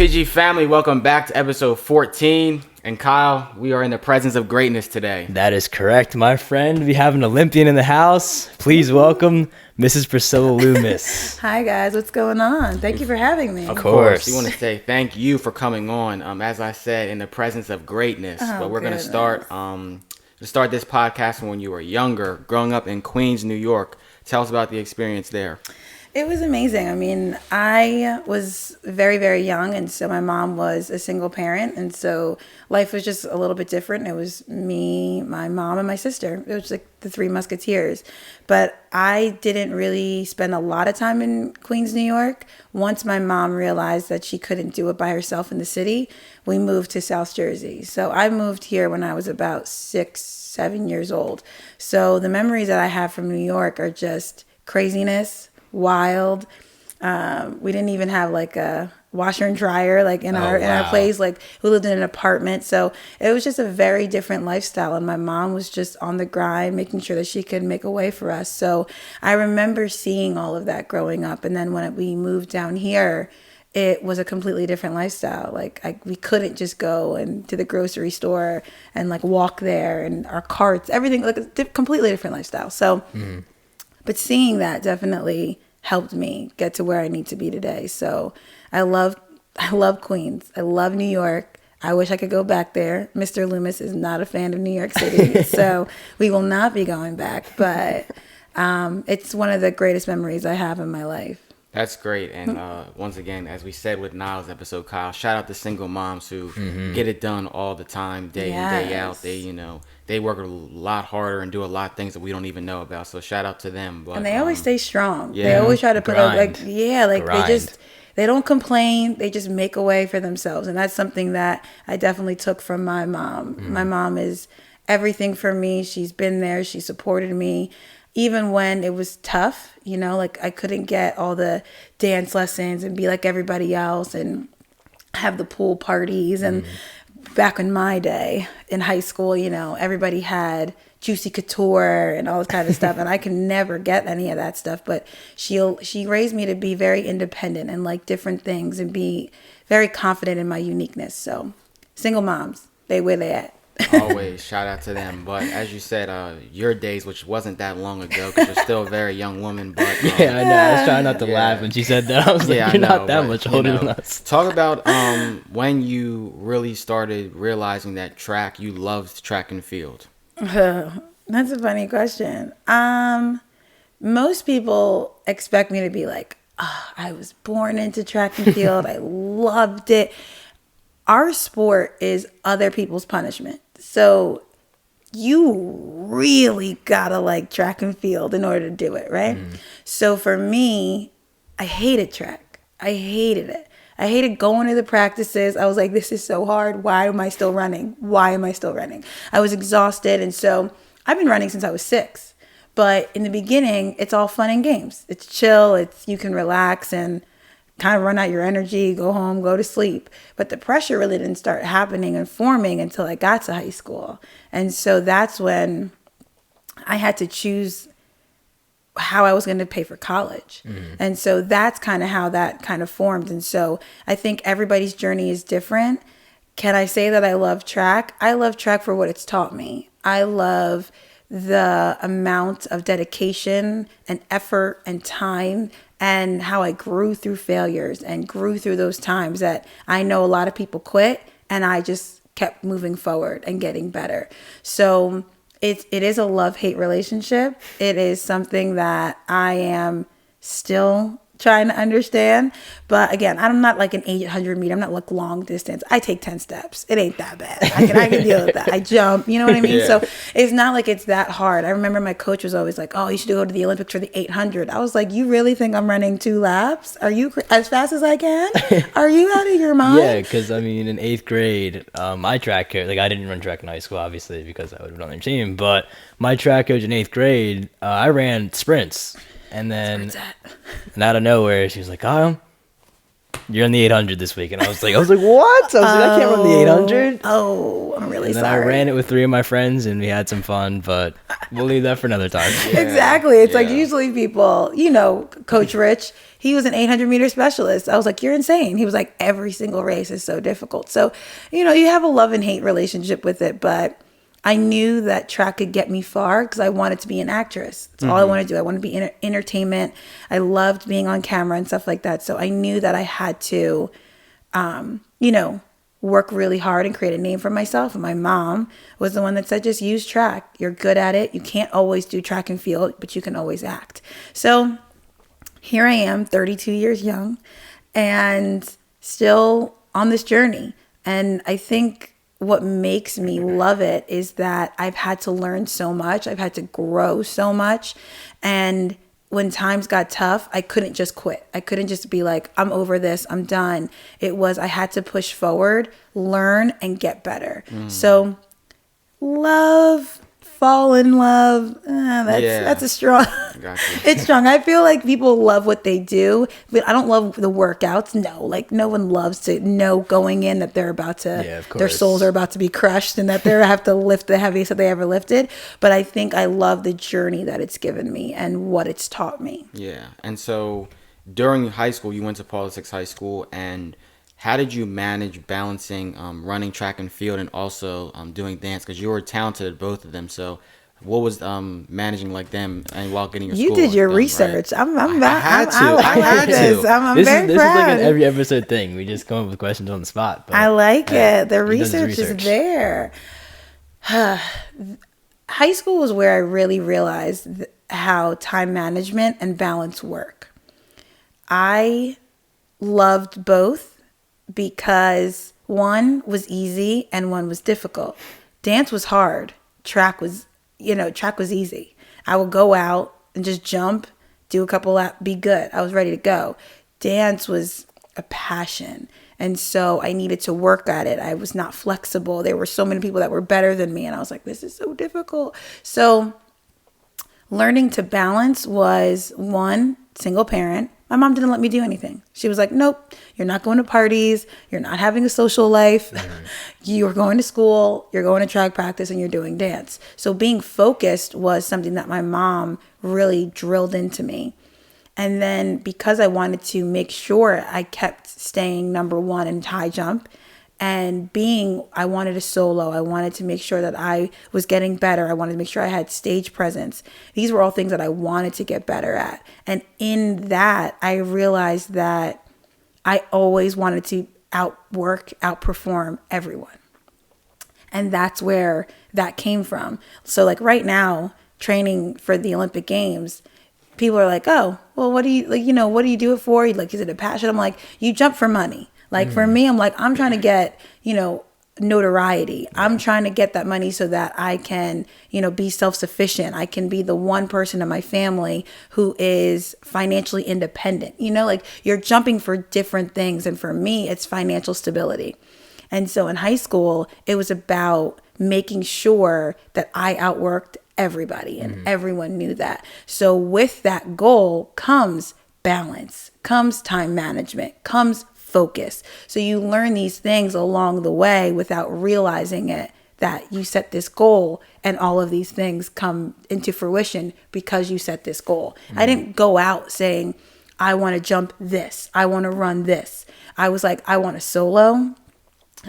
PG family, welcome back to episode 14. And Kyle, we are in the presence of greatness today. That is correct, my friend. We have an Olympian in the house. Please welcome Mrs. Priscilla Loomis. Hi, guys. What's going on? Thank you for having me. Of course. We want to say thank you for coming on. As I said, in the presence of greatness. But we're going to start this podcast from when you were younger, growing up in Queens, New York. Tell us about the experience there. It was amazing. I mean, I was very, very young, and so my mom was a single parent, and so life was just a little bit different. It was me, my mom, and my sister. It was like the three musketeers. But I didn't really spend a lot of time in Queens, New York. Once my mom realized that she couldn't do it by herself in the city, we moved to South Jersey. So I moved here when I was about 6-7 years old. So the memories that I have from New York are just craziness, wild. We didn't even have like a washer and dryer like in our place. Like we lived in an apartment, so it was just a very different lifestyle. And my mom was just on the grind, making sure that she could make a way for us. So I remember seeing all of that growing up. And then when we moved down here, it was a completely different lifestyle. Like we couldn't just go and to the grocery store and like walk there, and our carts, everything, like a completely different lifestyle. So. But seeing that definitely helped me get to where I need to be today. So I love Queens. I love New York. I wish I could go back there. Mr. Loomis is not a fan of New York City, so we will not be going back. But it's one of the greatest memories I have in my life. That's great. And once again, as we said with Niles' episode, Kyle, shout out to single moms who get it done all the time, day in, day out. They work a lot harder and do a lot of things that we don't even know about. So shout out to them. But, and they always stay strong. Yeah. They always try to put up Grind. they don't complain. They just make a way for themselves. And that's something that I definitely took from my mom. My mom is everything for me. She's been there. She supported me. Even when it was tough, like I couldn't get all the dance lessons and be like everybody else and have the pool parties. And back in my day in high school, everybody had Juicy Couture and all this kind of stuff. And I could never get any of that stuff. But she raised me to be very independent and like different things and be very confident in my uniqueness. So single moms, where they at. Always shout out to them. But as you said, your days, which wasn't that long ago, because you're still a very young woman. But yeah, I know. I was trying not to laugh when she said that. I was like, you're not that much older than us. Talk about when you really started realizing that you loved track and field. That's a funny question. Most people expect me to be like, I was born into track and field. I loved it. Our sport is other people's punishment. So you really gotta like track and field in order to do it, right? So for me, I hated track. I hated it. I hated going to the practices. I was like, this is so hard. Why am I still running? I was exhausted. And so I've been running since I was 6. But in the beginning, it's all fun and games. It's chill. You can relax and kind of run out your energy, go home, go to sleep. But the pressure really didn't start happening and forming until I got to high school. And so that's when I had to choose how I was going to pay for college. And so that's kind of how that kind of formed. And so I think everybody's journey is different. Can I say that I love track? I love track for what it's taught me. I love the amount of dedication and effort and time and how I grew through failures and grew through those times that I know a lot of people quit, and I just kept moving forward and getting better. So it is a love-hate relationship. It is something that I am still trying to understand. But again, I'm not like an 800 meter. I'm not like long distance. I take 10 steps. It ain't that bad. I can deal with that. I jump, you know what I mean? Yeah. So it's not like it's that hard. I remember my coach was always like, oh, you should go to the Olympics for the 800. I was like, you really think I'm running 2 laps? Are you as fast as I can? Are you out of your mind? Yeah, because I mean, in 8th grade, my track coach, like I didn't run track in high school, obviously, because I would have been on their team. But my track coach in 8th grade, I ran sprints. And then, and out of nowhere, she was like, Kyle, you're on the 800 this week. And I was like, what? I was like, I can't run the 800. Oh, I'm really And then sorry. I ran it with 3 of my friends, and we had some fun, but we'll leave that for another time. Yeah. Exactly. It's like Yeah. usually people, Coach Rich, he was an 800-meter specialist. I was like, you're insane. He was like, every single race is so difficult. So, you have a love and hate relationship with it, but I knew that track could get me far because I wanted to be an actress. That's all I wanted to do. I wanted to be in entertainment. I loved being on camera and stuff like that. So I knew that I had to, work really hard and create a name for myself. And my mom was the one that said, just use track. You're good at it. You can't always do track and field, but you can always act. So here I am, 32 years young, and still on this journey. And I think what makes me love it is that I've had to learn so much. I've had to grow so much. And when times got tough, I couldn't just quit. I couldn't just be like, I'm over this, I'm done. It was, I had to push forward, learn, and get better. So fall in love, that's a strong, Gotcha. it's strong. I feel like people love what they do, but I don't love the workouts. No, like no one loves to know going in that they're about to, of their course. souls are about to be crushed and that they have to lift the heaviest that they ever lifted. But I think I love the journey that it's given me and what it's taught me. Yeah. And so during high school, you went to Politics High School, and how did you manage balancing running track and field and also doing dance? Because you were talented at both of them. So what was managing like them and while getting your You school did your done, research. right? I'm I had to. I like had this. to. I'm This very is proud. like an every episode thing. We just come up with questions on the spot. But I like it. The he does his research is there. High school was where I really realized how time management and balance work. I loved both because one was easy and one was difficult. Dance was hard. Track was easy. I would go out and just jump, do a couple laps, be good. I was ready to go. Dance was a passion. And so I needed to work at it. I was not flexible. There were so many people that were better than me. And I was like, this is so difficult. So learning to balance was one, single parent. My mom didn't let me do anything. She was like, nope, you're not going to parties. You're not having a social life. You're going to school. You're going to track practice and you're doing dance. So being focused was something that my mom really drilled into me. And then because I wanted to make sure I kept staying number one in high jump and I wanted a solo. I wanted to make sure that I was getting better. I wanted to make sure I had stage presence. These were all things that I wanted to get better at. And in that, I realized that I always wanted to outperform everyone. And that's where that came from. So like right now, training for the Olympic Games, people are like, oh, well, what do you do it for? Like, is it a passion? I'm like, you jump for money. Like for me, I'm like, I'm trying to get, notoriety. I'm trying to get that money so that I can, be self-sufficient. I can be the one person in my family who is financially independent. Like you're jumping for different things. And for me, it's financial stability. And so in high school, it was about making sure that I outworked everybody and everyone knew that. So with that goal comes balance, comes time management, comes focus. So you learn these things along the way without realizing it, that you set this goal and all of these things come into fruition because you set this goal. I didn't go out saying, I want to jump this. I want to run this. I was like, I want a solo.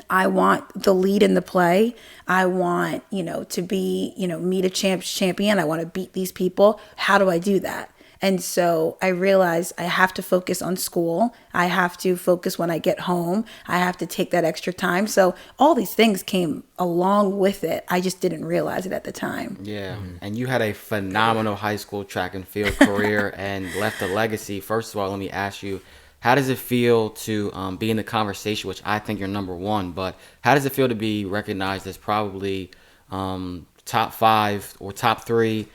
I want the lead in the play. I want, to be, meet a champion. I want to beat these people. How do I do that? And so I realized I have to focus on school. I have to focus when I get home. I have to take that extra time. So all these things came along with it. I just didn't realize it at the time. Yeah. And you had a phenomenal high school track and field career and left a legacy. First of all, let me ask you, how does it feel to be in the conversation, which I think you're number one, but how does it feel to be recognized as probably top 5 or top 3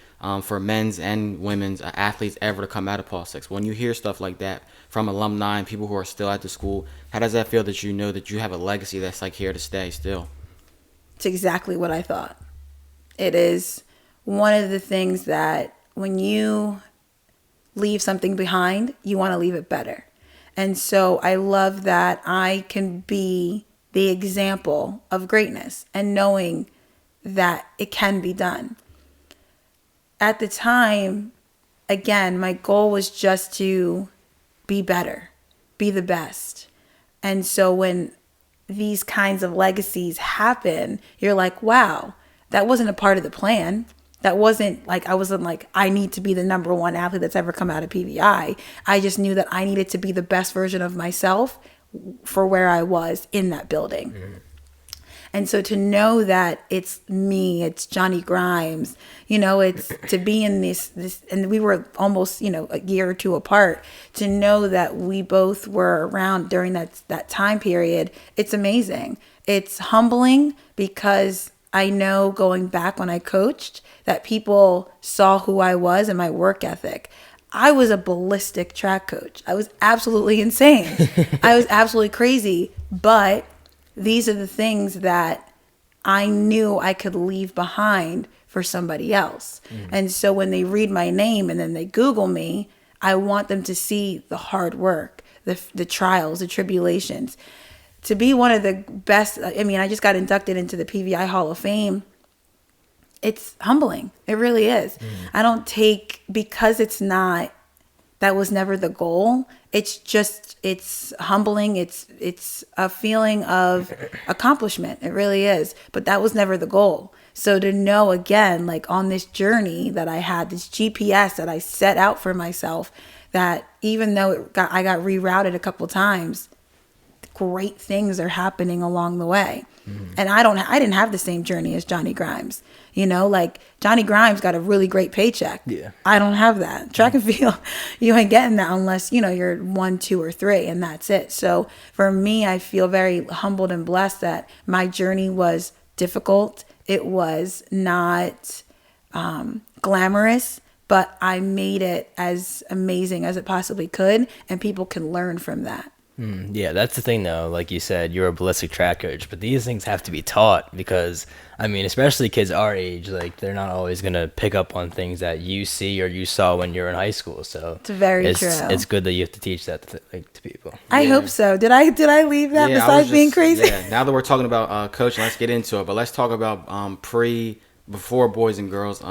for men's and women's athletes ever to come out of politics? When you hear stuff like that from alumni and people who are still at the school, how does that feel that you know that you have a legacy that's like here to stay still? It's exactly what I thought. It is one of the things that when you leave something behind, you want to leave it better. And so I love that I can be the example of greatness and knowing that it can be done. At the time, again, my goal was just to be better, be the best. And so when these kinds of legacies happen, you're like, wow, that wasn't a part of the plan. That wasn't like, I wasn't like, I need to be the number one athlete that's ever come out of PVI. I just knew that I needed to be the best version of myself for where I was in that building. Mm-hmm. And so to know that it's me, it's Johnny Grimes, it's to be in this, and we were almost, a year or two apart, to know that we both were around during that time period. It's amazing. It's humbling because I know going back when I coached that people saw who I was and my work ethic. I was a ballistic track coach. I was absolutely insane. I was absolutely crazy, but these are the things that I knew I could leave behind for somebody else. And so when they read my name and then they Google me, I want them to see the hard work, the trials, the tribulations. To be one of the best, I just got inducted into the PVI Hall of Fame. It's humbling. It really is. I don't take, because that was never the goal. It's humbling. It's a feeling of accomplishment. It really is. But that was never the goal. So to know, again, like on this journey that I had, this GPS that I set out for myself, that even though I got rerouted a couple times, great things are happening along the way. And I didn't have the same journey as Johnny Grimes. Like Johnny Grimes got a really great paycheck. Yeah. I don't have that. Track and field, you ain't getting that unless, you're 1, 2, or 3, and that's it. So for me, I feel very humbled and blessed that my journey was difficult. It was not glamorous, but I made it as amazing as it possibly could, and people can learn from that. Yeah, that's the thing, though. Like you said, you're a ballistic track coach, but these things have to be taught because, especially kids our age, like they're not always going to pick up on things that you see or you saw when you're in high school. So it's very true. It's good that you have to teach that to people. I hope so. Did I leave that besides being crazy? Yeah. Now that we're talking about coaching, let's get into it. But let's talk about before boys and girls.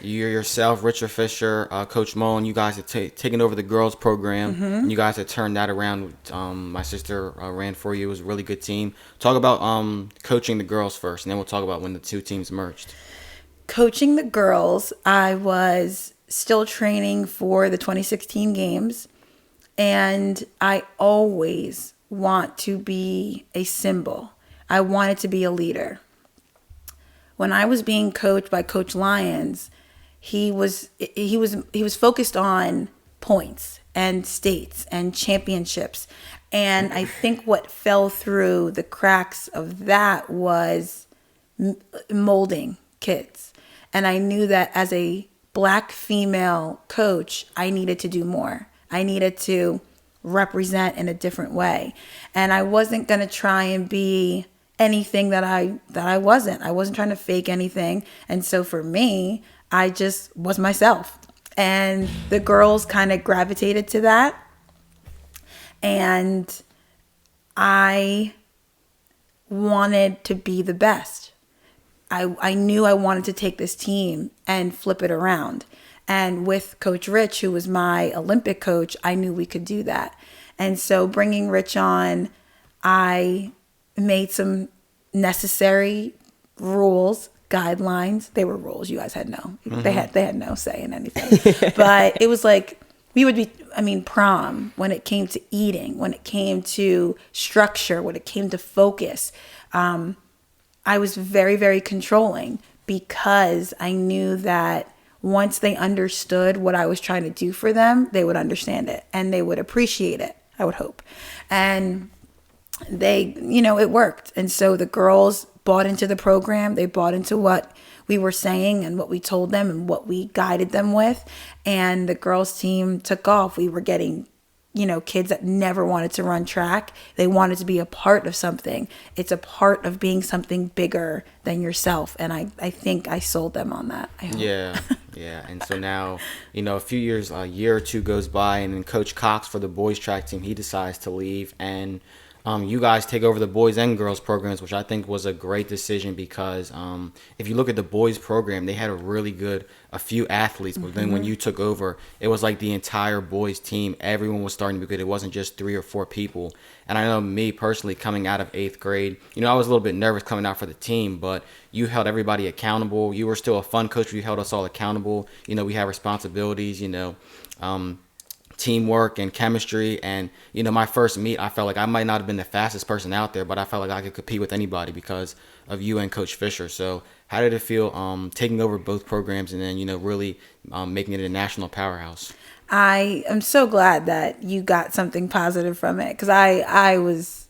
You yourself, Richard Fisher, Coach Mullen, you guys have taken over the girls program. And you guys have turned that around. My sister ran for you. It was a really good team. Talk about coaching the girls first, and then we'll talk about when the two teams merged. Coaching the girls, I was still training for the 2016 games, and I always want to be a symbol. I wanted to be a leader. When I was being coached by Coach Lyons, he was focused on points and states and championships. And I think what fell through the cracks of that was molding kids. And I knew that as a Black female coach, I needed to do more. I needed to represent in a different way. And I wasn't going to try and be anything that I wasn't. I wasn't trying to fake anything. And so for me, I just was myself. And the girls kind of gravitated to that. And I wanted to be the best. I knew I wanted to take this team and flip it around. And with Coach Rich, who was my Olympic coach, I knew we could do that. And so bringing Rich on, I made some necessary rules, guidelines. They were rules. You guys had no. They had no say in anything. But it was like we would be. Prom, when it came to eating, when it came to structure, when it came to focus, I was very, very controlling because I knew that once they understood what I was trying to do for them, they would understand it and they would appreciate it. I would hope. And they, it worked. And so the girls bought into the program. They bought into what we were saying and what we told them and what we guided them with. And the girls team took off. We were getting kids that never wanted to run track. They wanted to be a part of something. It's a part of being something bigger than yourself. And I think I sold them on that. I hope. Yeah. And so now, a year or two goes by, and then Coach Cox for the boys track team, he decides to leave, and you guys take over the boys and girls programs, which I think was a great decision because if you look at the boys program, they had a few athletes, but then when you took over, it was like the entire boys team. Everyone was starting to be good. It wasn't just 3 or 4 people. And I know me personally, coming out of 8th grade, I was a little bit nervous coming out for the team, but you held everybody accountable. You were still a fun coach. You held us all accountable. We had responsibilities, teamwork and chemistry. And my first meet, I felt like I might not have been the fastest person out there, but I felt like I could compete with anybody because of you and Coach Fisher. So how did it feel taking over both programs and then really making it a national powerhouse? I am so glad that you got something positive from it, because I was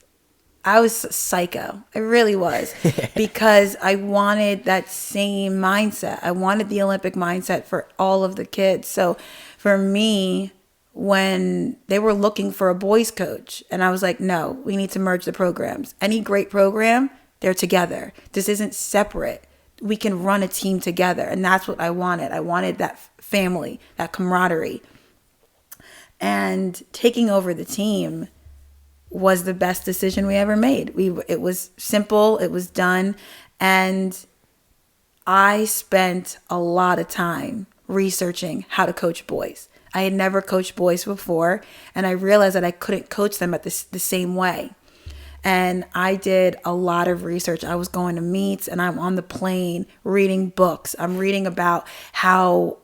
psycho. I really was, because I wanted that same mindset. I wanted the Olympic mindset for all of the kids. So for me, when they were looking for a boys coach, and I was like, no, we need to merge the programs. Any great program, they're together. This isn't separate. We can run a team together. And that's what I wanted. I wanted that family, that camaraderie. And taking over the team was the best decision we ever made. It was simple. It was done. And I spent a lot of time researching how to coach boys. I had never coached boys before, and I realized that I couldn't coach them at the same way. And I did a lot of research. I was going to meets, and I'm on the plane reading books. I'm reading about how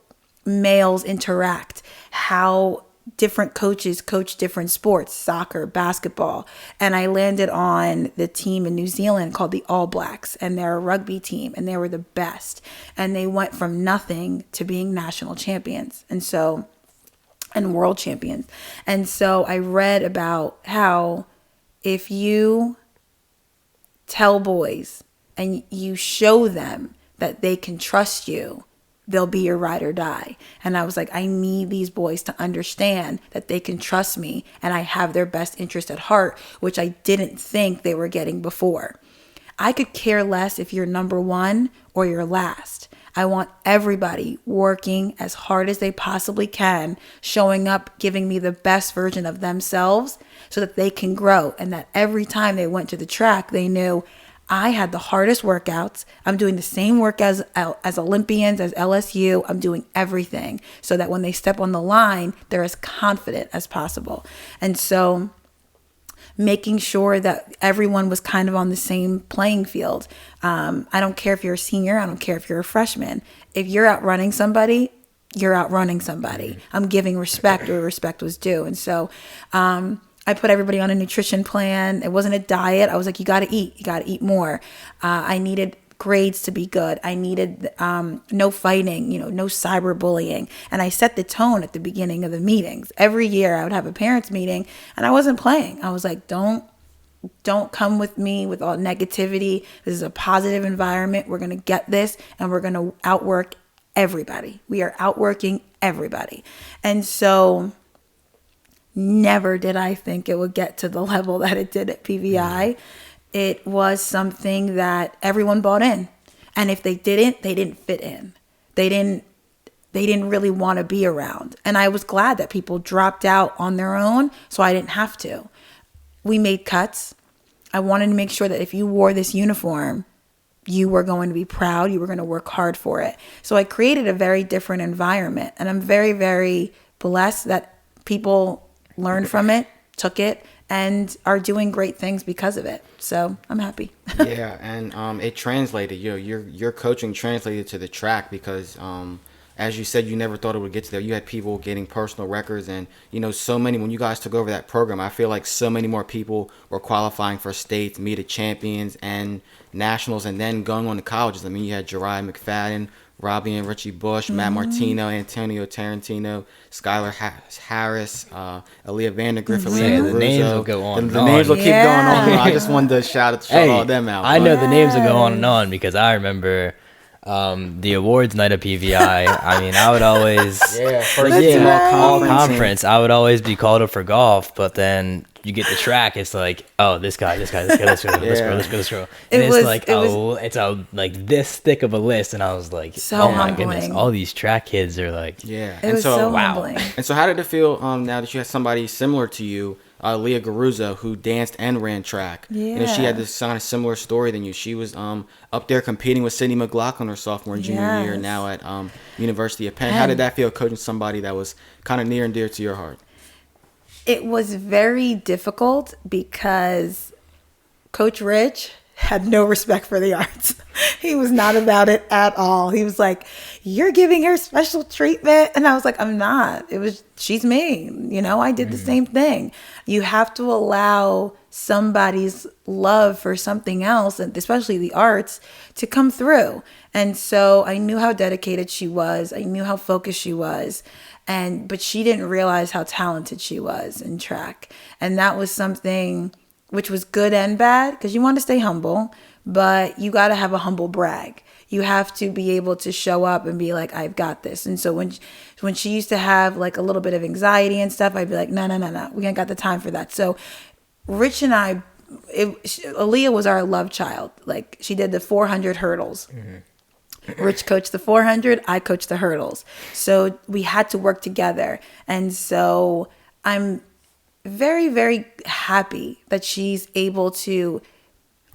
males interact, how different coaches coach different sports, soccer, basketball. And I landed on the team in New Zealand called the All Blacks, and they're a rugby team, and they were the best. And they went from nothing to being national champions. And world champions. And so I read about how if you tell boys and you show them that they can trust you, they'll be your ride or die. And I was like, I need these boys to understand that they can trust me and I have their best interest at heart, which I didn't think they were getting before. I could care less if you're number 1 or you're last. I want everybody working as hard as they possibly can, showing up, giving me the best version of themselves so that they can grow. And that every time they went to the track, they knew I had the hardest workouts. I'm doing the same work as Olympians, as LSU. I'm doing everything so that when they step on the line, they're as confident as possible. And so making sure that everyone was kind of on the same playing field. I don't care if you're a senior. I don't care if you're a freshman. If you're outrunning somebody, you're outrunning somebody. I'm giving respect where respect was due. And so I put everybody on a nutrition plan. It wasn't a diet. I was like, you got to eat. You got to eat more. I needed grades to be good. I needed no fighting, no cyberbullying. And I set the tone at the beginning of the meetings. Every year I would have a parents meeting and I wasn't playing. I was like, don't come with me with all negativity. This is a positive environment. We're going to get this and we're going to outwork everybody. We are outworking everybody. And so never did I think it would get to the level that it did at PVI. It was something that everyone bought in. And if they didn't fit in. They didn't really want to be around. And I was glad that people dropped out on their own so I didn't have to. We made cuts. I wanted to make sure that if you wore this uniform, you were going to be proud. You were going to work hard for it. So I created a very different environment. And I'm very, very blessed that people learned from it, took it, and are doing great things because of it. So I'm happy. Yeah, and it translated. Your coaching translated to the track because, as you said, you never thought it would get to there. You had people getting personal records, and so many. When you guys took over that program, I feel like so many more people were qualifying for states, meet of champions, and nationals, and then going on to colleges. I mean, you had Jariah McFadden, Robbie and Richie Bush, Matt Martino, Antonio Tarantino, Skylar Harris, Aaliyah Vandergriff, Aaliyah the names will go on. The names will keep going on. I just wanted to shout all them out. I know the names will go on and on because I remember The awards night at PVI. I mean, I would always first yeah, right. all conference. I would always be called up for golf, but then you get the track. It's like, oh, this guy, this girl. And it's a like this thick of a list, and I was like, So oh my humbling. goodness, all these track kids are like, Yeah. It was so humbling. And so how did it feel now that you had somebody similar to you, Leah Garuzzo, who danced and ran track? You know, she had Yeah. this kind of similar story than you. She was up there competing with Sydney McLaughlin her sophomore and junior year, Yes. now at University of Penn. How did that feel, coaching somebody that was kind of near and dear to your heart? It was very difficult because Coach Rich had no respect for the arts. He was not about it at all. He was like, "You're giving her special treatment." And I was like, "I'm not. She's me. You know, I did the same thing." You have to allow somebody's love for something else, and especially the arts, to come through. And so I knew how dedicated she was. I knew how focused she was. But she didn't realize how talented she was in track. And that was something which was good and bad, because you want to stay humble, but you got to have a humble brag. You have to be able to show up and be like, "I've got this." And so when she used to have like a little bit of anxiety and stuff, I'd be like, no, we ain't got the time for that. So Rich and I, Aaliyah was our love child. Like, she did the 400 hurdles. Rich coached the 400, I coached the hurdles. So we had to work together. And so I'm very, very happy that she's able to,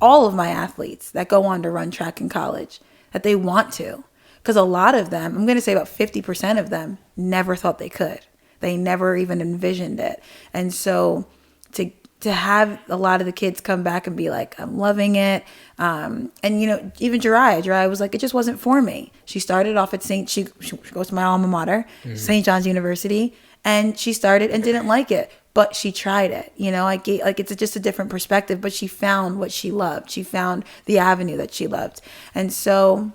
all of my athletes that go on to run track in college, that they want to. Because a lot of them, I'm going to say about 50% of them, never thought they could. They never even envisioned it. And so to have a lot of the kids come back and be like, "I'm loving it." And, you know, even Jariah was like, "It just wasn't for me." She started off at she goes to my alma mater, St. John's University, and she started and didn't like it. But she tried it, you know, it's just a different perspective, but she found what she loved. She found the avenue that she loved. And so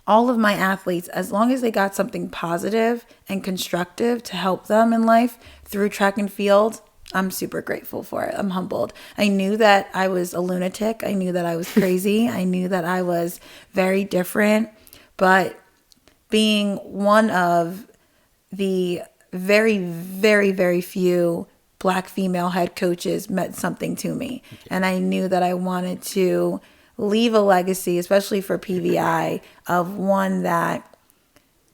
all of my athletes, as long as they got something positive and constructive to help them in life through track and field, I'm super grateful for it. I'm humbled. I knew that I was a lunatic. I knew that I was crazy. I knew that I was very different. But being one of the very, very, very few Black female head coaches meant something to me. And I knew that I wanted to leave a legacy, especially for PVI, of one that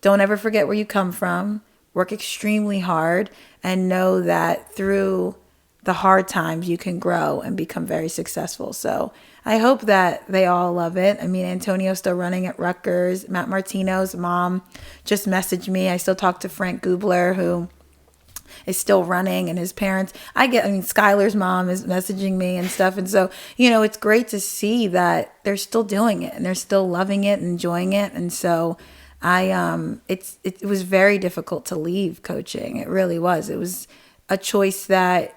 don't ever forget where you come from, work extremely hard, and know that through the hard times you can grow and become very successful. So I hope that they all love it. I mean, Antonio's still running at Rutgers. Matt Martino's mom just messaged me. I still talk to Frank Gubler, who is still running, and his parents. Skylar's mom is messaging me and stuff. And so, you know, it's great to see that they're still doing it and they're still loving it and enjoying it. And so it was very difficult to leave coaching. It really was. It was a choice that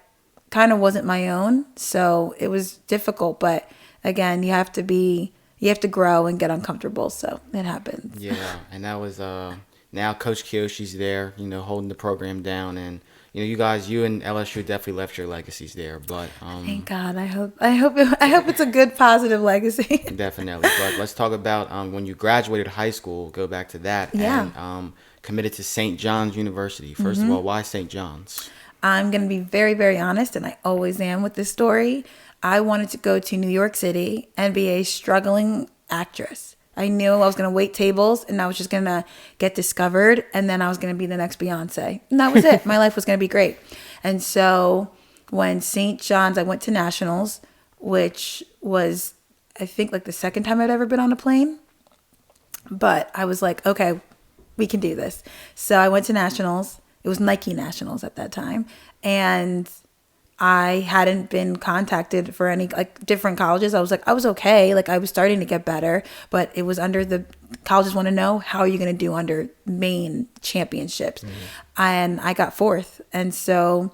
kind of wasn't my own. So it was difficult, but again, you have to grow and get uncomfortable. So it happens. Yeah. And that was, now Coach Kiyoshi's there, you know, holding the program down, and you know, you and LSU definitely left your legacies there. But thank God. I hope it's a good, positive legacy. Definitely. But let's talk about when you graduated high school. Go back to that. Yeah. And committed to St. John's University. First of all, why St. John's? I'm going to be very, very honest, and I always am with this story. I wanted to go to New York City and be a struggling actress. I knew I was going to wait tables, and I was just going to get discovered, and then I was going to be the next Beyonce. And that was it. My life was going to be great. And so when St. John's, I went to Nationals, which was, I think, like the second time I'd ever been on a plane. But I was like, okay, we can do this. So I went to Nationals. It was Nike Nationals at that time. And I hadn't been contacted for any like different colleges. I was okay. Like I was starting to get better, but it was under the colleges want to know, how are you going to do under main championships? And I got fourth. And so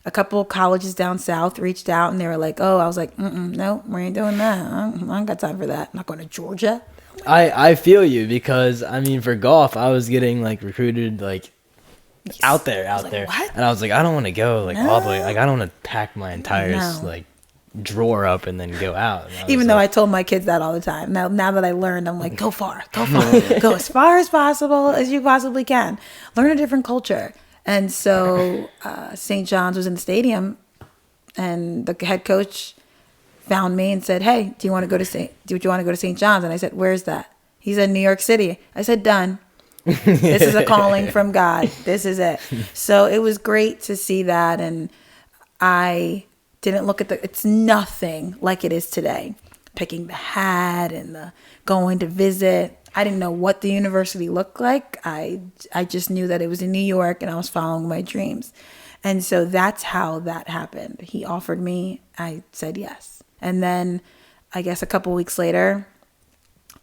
a couple of colleges down south reached out and they were like, oh, I was like, no, we ain't doing that. I ain't got time for that. I'm not going to Georgia. I feel you, because I mean, for golf, I was getting like recruited like out there, what? and I was like, I don't want to go like all the way, like I don't want to pack my entire like drawer up and then go out. Even though I told my kids that all the time. Now that I learned, I'm like, go far, go as far as possible as you possibly can. Learn a different culture. And so St. John's was in the stadium, and the head coach found me and said, "Hey, do you want to go to St. John's?" And I said, "Where's that?" He said, "New York City." I said, "Done. This is a calling from God. This is it." So it was great to see that, and I didn't look at it's nothing like it is today. Picking the hat and the going to visit. I didn't know what the university looked like. I just knew that it was in New York, and I was following my dreams. And so that's how that happened. He offered me, I said yes. And then I guess a couple weeks later,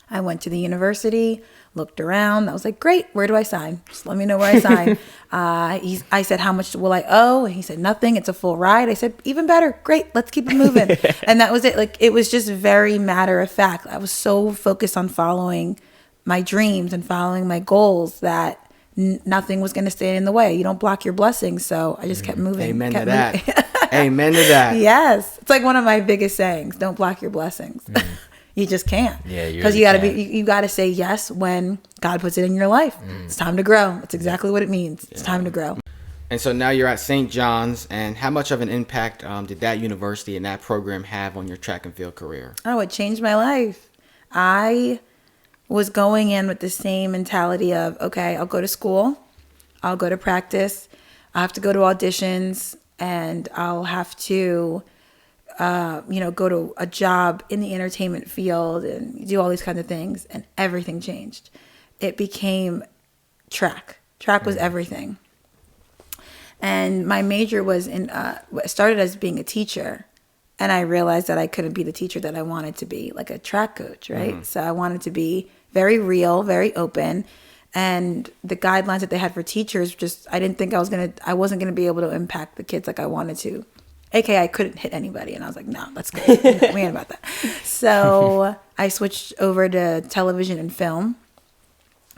I went to the university, looked around. I was like, great, where do I sign? Just let me know where I sign. I said, how much will I owe? And he said, nothing. It's a full ride. I said, even better. Great. Let's keep it moving. And that was it. Like, it was just very matter of fact. I was so focused on following my dreams and following my goals that nothing was going to stand in the way. You don't block your blessings. So I just kept moving. Amen to that. Amen to that. Yes. It's like one of my biggest sayings. Don't block your blessings. You just can't. Yeah, because you got to say yes when God puts it in your life. It's time to grow. That's exactly what it means. It's time to grow. And so now you're at St. John's, and how much of an impact did that university and that program have on your track and field career? Oh, it changed my life. I was going in with the same mentality of, okay, I'll go to school, I'll go to practice, I have to go to auditions, and I'll have to go to a job in the entertainment field and do all these kinds of things. And everything changed. It became track. Track was everything. And my major was started as being a teacher. And I realized that I couldn't be the teacher that I wanted to be, like a track coach, right? So I wanted to be very real, very open. And the guidelines that they had for teachers, I didn't think I wasn't going to be able to impact the kids like I wanted to. AKA, I couldn't hit anybody. And I was like, no, that's good. We ain't about that. So I switched over to television and film.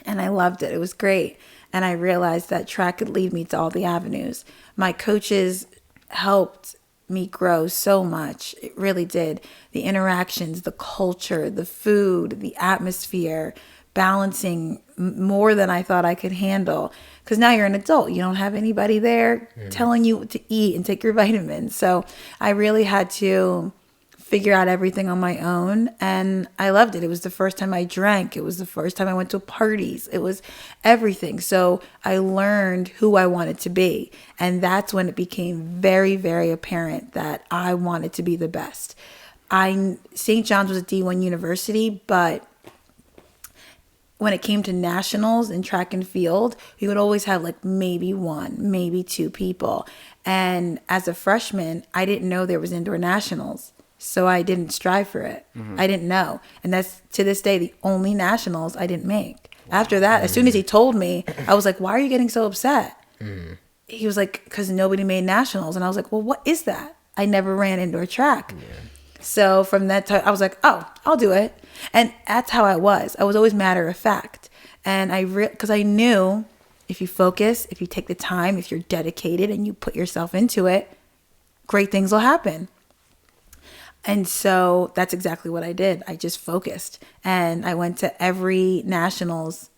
And I loved it. It was great. And I realized that track could lead me to all the avenues. My coaches helped me grow so much. It really did. The interactions, the culture, the food, the atmosphere, balancing more than I thought I could handle. Because now you're an adult. You don't have anybody there telling you what to eat and take your vitamins. So I really had to figure out everything on my own. And I loved it. It was the first time I drank. It was the first time I went to parties. It was everything. So I learned who I wanted to be. And that's when it became very, very apparent that I wanted to be the best. St. John's was a D1 university, but when it came to nationals in track and field, we would always have like maybe one, maybe two people. And as a freshman, I didn't know there was indoor nationals. So I didn't strive for it. I didn't know. And that's to this day the only nationals I didn't make. After that, as soon as he told me, I was like, why are you getting so upset? He was like, because nobody made nationals. And I was like, well, what is that? I never ran indoor track. So from that time, I was like, oh, I'll do it. And that's how I was. I was always matter of fact. And because I knew if you focus, if you take the time, if you're dedicated and you put yourself into it, great things will happen. And so that's exactly what I did. I just focused. And I went to every nationals,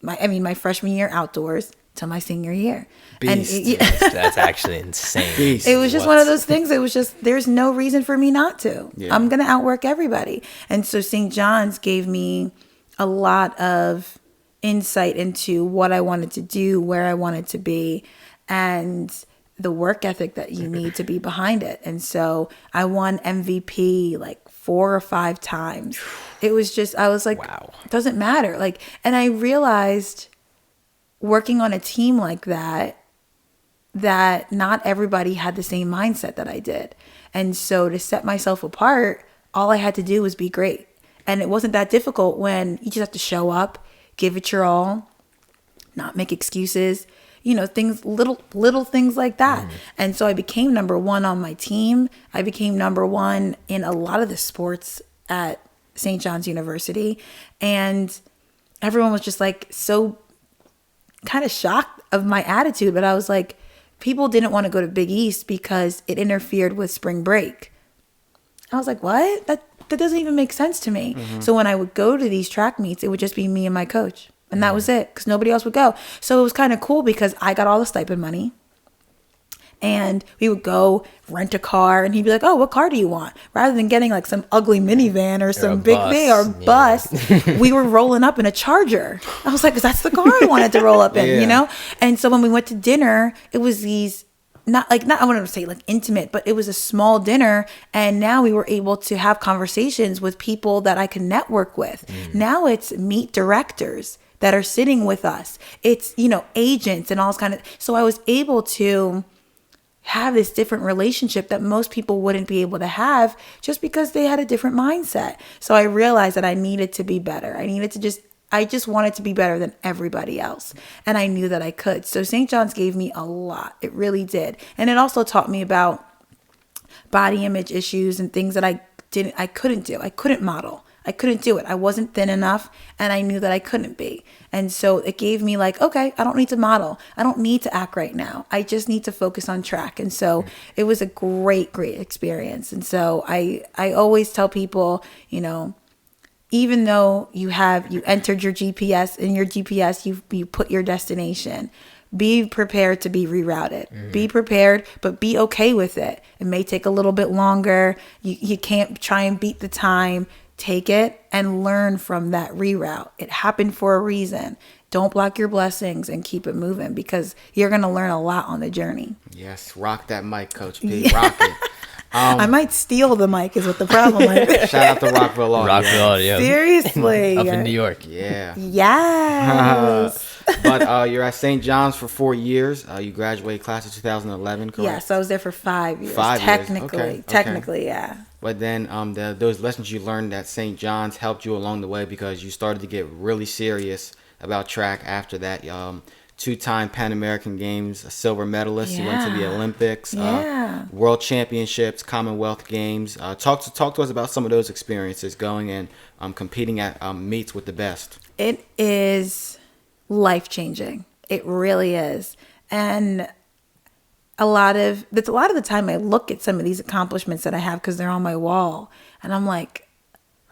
my freshman year outdoors till my senior year. Beast. That's actually insane. Beast. It was just one of those things. It was just, there's no reason for me not to. Yeah. I'm going to outwork everybody. And so St. John's gave me a lot of insight into what I wanted to do, where I wanted to be, and the work ethic that you need to be behind it. And so I won MVP like 4 or 5 times. It was just, I was like, wow, it doesn't matter. Like, and I realized working on a team like that not everybody had the same mindset that I did. And so to set myself apart, all I had to do was be great. And it wasn't that difficult when you just have to show up, give it your all, not make excuses, things, little things like that. And so I became number 1 on my team. I became number 1 in a lot of the sports at St. John's University. And everyone was just like so kind of shocked of my attitude. But I was like, people didn't want to go to Big East because it interfered with spring break. I was like, what? That doesn't even make sense to me. So when I would go to these track meets, it would just be me and my coach. And that was it, because nobody else would go. So it was kind of cool because I got all the stipend money. And we would go rent a car, and he'd be like, oh, what car do you want? Rather than getting like some ugly minivan or some big thing or bus, we were rolling up in a Charger. I was like, 'cause that's the car I wanted to roll up in, you know? And so when we went to dinner, it was these, not I want to say like intimate, but it was a small dinner. And now we were able to have conversations with people that I can network with. Now it's meet directors that are sitting with us. It's, you know, agents and all this kind of, so I was able to have this different relationship that most people wouldn't be able to have just because they had a different mindset. So I realized that I needed to be better. I just wanted to be better than everybody else. And I knew that I could. So St. John's gave me a lot. It really did. And it also taught me about body image issues and things that I couldn't do. I couldn't model. I couldn't do it. I wasn't thin enough, and I knew that I couldn't be. And so it gave me like, okay, I don't need to model. I don't need to act right now. I just need to focus on track. And so it was a great experience. And so I always tell people, you know, even though you entered your GPS, in your GPS, you put your destination, be prepared to be rerouted. Be prepared, but be okay with it. It may take a little bit longer. You can't try and beat the time. Take it and learn from that reroute. It happened for a reason. Don't block your blessings and keep it moving, because you're going to learn a lot on the journey. Yes. Rock that mic, Coach P. Rock it. I might steal the mic is what the problem is. Shout out to Rockville Audio. Rockville Audio. Seriously. Up in New York. Yeah. Yes. But you're at St. John's for 4 years. You graduated class of 2011, correct? Yes, I was there for 5 years. 5 years. Technically. Okay. Technically, yeah. But then those lessons you learned at St. John's helped you along the way, because you started to get really serious about track after that. 2-time Pan American Games, a silver medalist. Yeah. You went to the Olympics, Yeah. World Championships, Commonwealth Games. Talk to us about some of those experiences going and competing at meets with the best. It is life-changing. It really is. And a lot of the time I look at some of these accomplishments that I have because they're on my wall, and I'm like,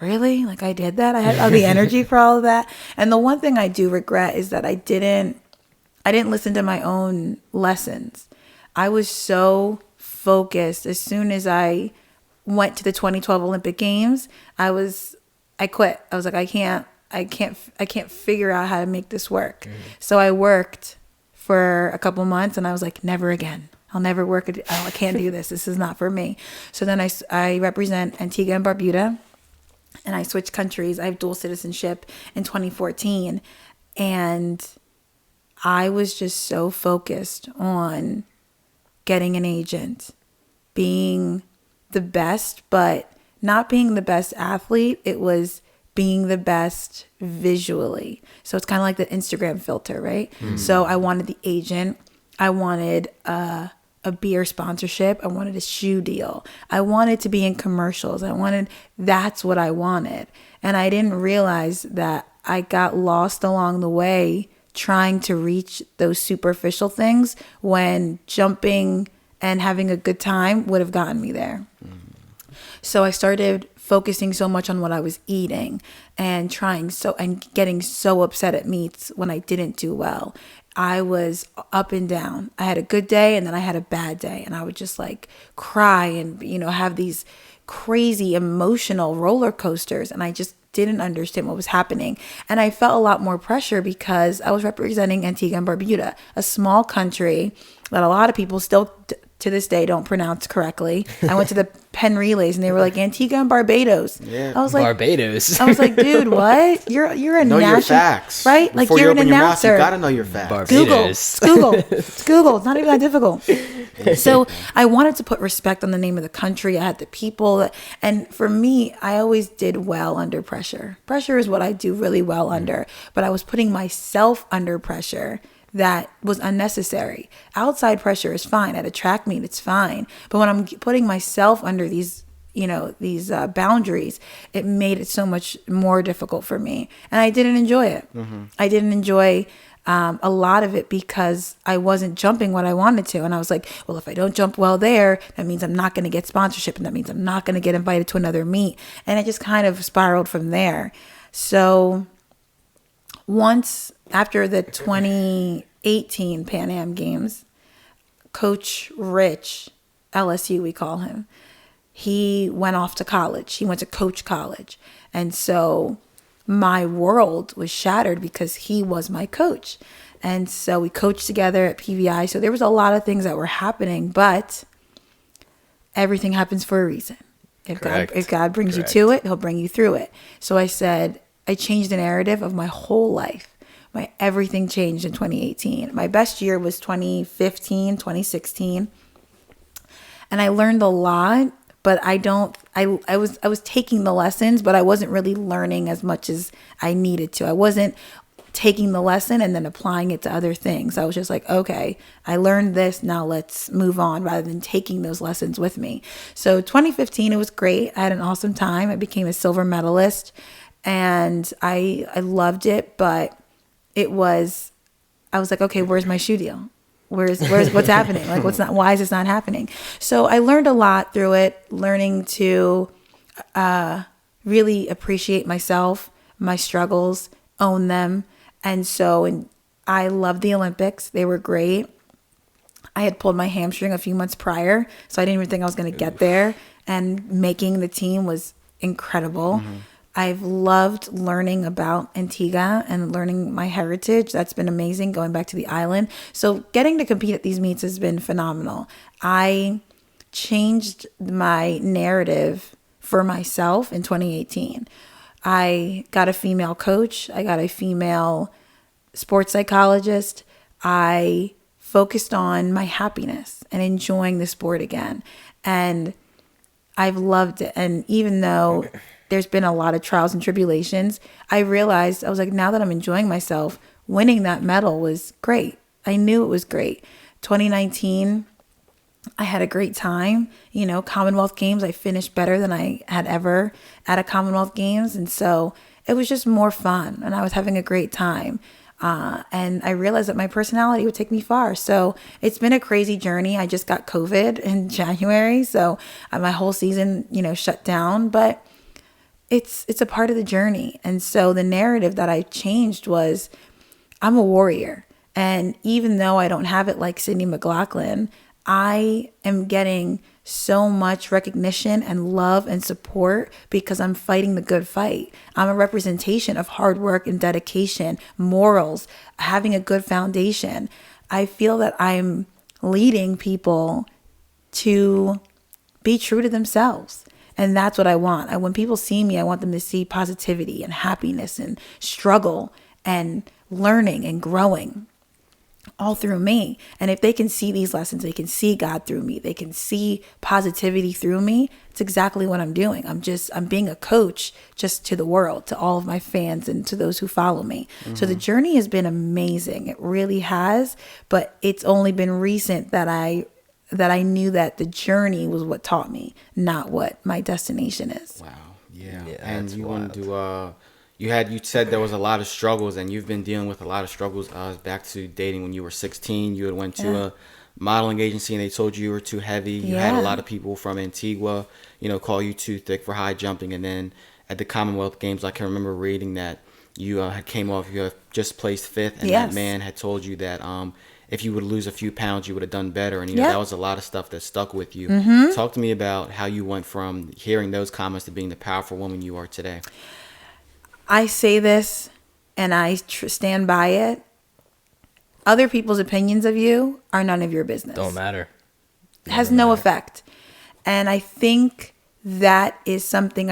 really? Like, I did that? I had all the energy for all of that? And the one thing I do regret is that I didn't listen to my own lessons. I was so focused. As soon as I went to the 2012 Olympic Games, I quit. I was like, I can't figure out how to make this work. So I worked for a couple months, and I was like, never again. I'll never work. I can't do this. This is not for me. So then I represent Antigua and Barbuda, and I switched countries. I have dual citizenship in 2014. And I was just so focused on getting an agent, being the best, but not being the best athlete. It was being the best visually. So it's kind of like the Instagram filter, right? So I wanted the agent. I wanted a beer sponsorship. I wanted a shoe deal. I wanted to be in commercials. That's what I wanted. And I didn't realize that I got lost along the way trying to reach those superficial things, when jumping and having a good time would have gotten me there. So I started focusing so much on what I was eating and getting so upset at meets when I didn't do well. I was up and down. I had a good day, and then I had a bad day, and I would just like cry and, you know, have these crazy emotional roller coasters, and I just didn't understand what was happening. And I felt a lot more pressure because I was representing Antigua and Barbuda, a small country that a lot of people still to this day don't pronounce correctly. I went to the Penn Relays, and they were like, Antigua and Barbados. Yeah. I was like, Barbados. I was like, dude, what? You're a know national, your facts, right? Like, before you're you an open your mouth, announcer. you gotta know your facts. Google. Barbados. It's Google. It's not even that difficult. So I wanted to put respect on the name of the country. I had the people. And for me, I always did well under pressure. Pressure is what I do really well under. But I was putting myself under pressure that was unnecessary. Outside pressure is fine. At a track meet, it's fine. But when I'm putting myself under these boundaries, it made it so much more difficult for me. And I didn't enjoy it. I didn't enjoy A lot of it because I wasn't jumping what I wanted to. And I was like, well, if I don't jump well there, that means I'm not going to get sponsorship. And that means I'm not going to get invited to another meet. And it just kind of spiraled from there. So once after the 2018 Pan Am Games, Coach Rich, LSU we call him, he went off to college. He went to coach college. And so my world was shattered because he was my coach. And so we coached together at PVI. So there was a lot of things that were happening, but everything happens for a reason. If God brings you to it, he'll bring you through it. So I said, I changed the narrative of my whole life. Everything changed in 2018. My best year was 2015, 2016. And I learned a lot, but I was taking the lessons, but I wasn't really learning as much as I needed to. I wasn't taking the lesson and then applying it to other things. I was just like, okay, I learned this, now let's move on, rather than taking those lessons with me. So 2015, it was great. I had an awesome time. I became a silver medalist and I loved it, but I was like, okay, where's my shoe deal? Where's what's happening? Like, why is this not happening? So I learned a lot through it, learning to really appreciate myself, my struggles, own them. And I loved the Olympics. They were great. I had pulled my hamstring a few months prior, so I didn't even think I was going to get there. And making the team was incredible. Mm-hmm. I've loved learning about Antigua and learning my heritage. That's been amazing, going back to the island. So getting to compete at these meets has been phenomenal. I changed my narrative for myself in 2018. I got a female coach. I got a female sports psychologist. I focused on my happiness and enjoying the sport again. And I've loved it. And even though there's been a lot of trials and tribulations, I realized, I was like, now that I'm enjoying myself, winning that medal was great. I knew it was great. 2019, I had a great time. Commonwealth Games, I finished better than I had ever at a Commonwealth Games. And so it was just more fun and I was having a great time. And I realized that my personality would take me far. So it's been a crazy journey. I just got COVID in January. So my whole season, shut down, but it's a part of the journey. And so the narrative that I changed was, I'm a warrior. And even though I don't have it like Sydney McLaughlin, I am getting so much recognition and love and support because I'm fighting the good fight. I'm a representation of hard work and dedication, morals, having a good foundation. I feel that I'm leading people to be true to themselves. And that's what I want. When people see me, I want them to see positivity and happiness and struggle and learning and growing all through me. And if they can see these lessons, they can see God through me. They can see positivity through me. It's exactly what I'm doing. I'm being a coach just to the world, to all of my fans and to those who follow me. Mm-hmm. So the journey has been amazing. It really has. But it's only been recent that I knew that the journey was what taught me, not what my destination is. Wow. Yeah. And you wanted to, you said there was a lot of struggles and you've been dealing with a lot of struggles. Back to dating when you were 16, you had went to a modeling agency and they told you were too heavy. You had a lot of people from Antigua, call you too thick for high jumping. And then at the Commonwealth Games, I can remember reading that you had just placed fifth and that man had told you that, if you would lose a few pounds, you would have done better. And, that was a lot of stuff that stuck with you. Mm-hmm. Talk to me about how you went from hearing those comments to being the powerful woman you are today. I say this and I stand by it. Other people's opinions of you are none of your business. Don't matter. It has no effect. And I think that is something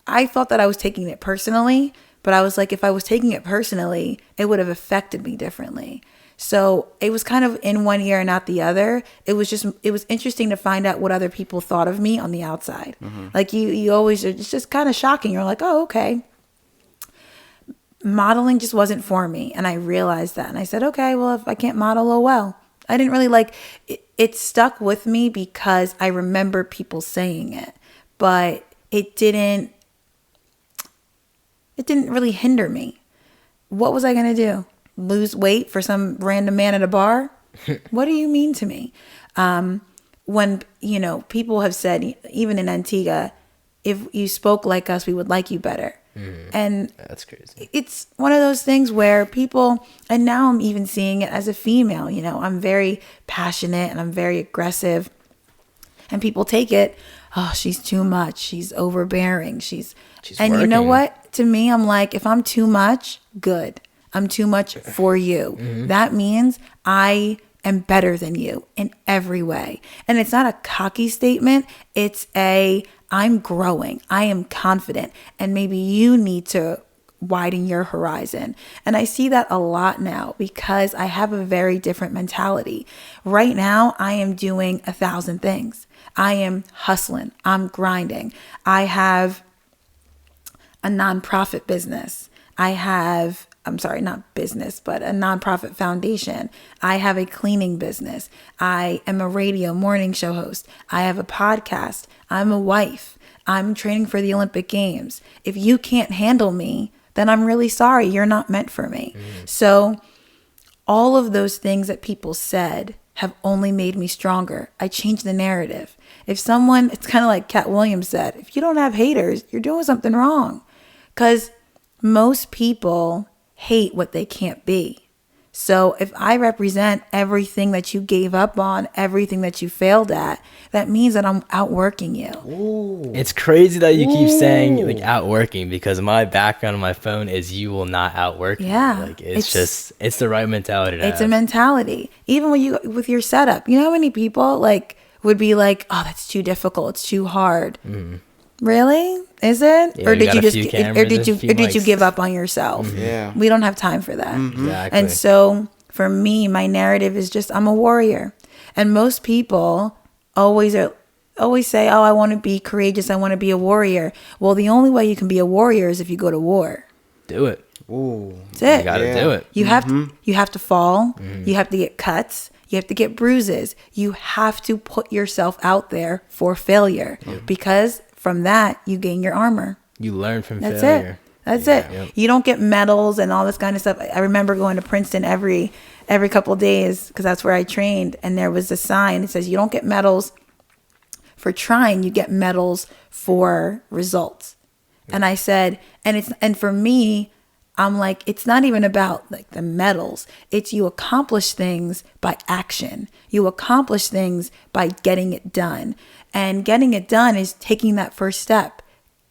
I thought that I was taking it personally, but I was like, if I was taking it personally, it would have affected me differently. So it was kind of in one ear and out the other. It was interesting to find out what other people thought of me on the outside. Mm-hmm. Like you always, it's just kind of shocking. You're like, oh, okay. Modeling just wasn't for me. And I realized that. And I said, okay, well, if I can't model, oh well. I didn't really it stuck with me because I remember people saying it, but it didn't really hinder me. What was I going to do? lose weight for some random man at a bar? What do you mean to me? When, you know, people have said, even in Antigua, if you spoke like us, we would like you better. And That's crazy. it's one of those things where people, and now I'm even seeing it as a female, you know, I'm very passionate and I'm very aggressive, and people take it, oh, she's too much, she's overbearing, she's and you know working. what? To me, I'm like, if I'm too much, good. I'm too much for you. That means I am better than you in every way. And it's not a cocky statement. It's I'm growing. I am confident. And maybe you need to widen your horizon. And I see that a lot now because I have a very different mentality. Right now, I am doing 1,000 things. I am hustling. I'm grinding. I have a nonprofit business. Not business, but a nonprofit foundation. I have a cleaning business. I am a radio morning show host. I have a podcast. I'm a wife. I'm training for the Olympic Games. If you can't handle me, then I'm really sorry. You're not meant for me. So all of those things that people said have only made me stronger. I changed the narrative. It's kind of like Cat Williams said, if you don't have haters, you're doing something wrong. Because most people hate what they can't be. So if I represent everything that you gave up on, everything that you failed at, that means that I'm outworking you. Ooh. It's crazy that you keep saying like outworking, because my background on my phone is you will not outwork me. Yeah. Like it's the right mentality to It's a have. mentality. Even with your setup, you know how many people like would be like, oh, that's too difficult. It's too hard. Really? Is it? Yeah, Or you did got you a just, few or cameras, did you a few give mics. up on yourself? Yeah. We don't have time for that. Exactly. And so for me, my narrative is just, I'm a warrior. And most people always say, oh, I want to be courageous. I want to be a warrior. Well, the only way you can be a warrior is if you go to war. Do it. Ooh. That's it. You gotta Yeah. do it. You have to fall. You have to get cuts. You have to get bruises. You have to put yourself out there for failure, because from that you gain your armor. You learn from That's failure. it. That's it. Yep. You don't get medals and all this kind of stuff. I remember going to Princeton every couple of days because that's where I trained, and there was a sign that says you don't get medals for trying, you get medals for results. And I said, and for me, I'm like, it's not even about like the medals. It's you accomplish things by action. You accomplish things by getting it done. And getting it done is taking that first step,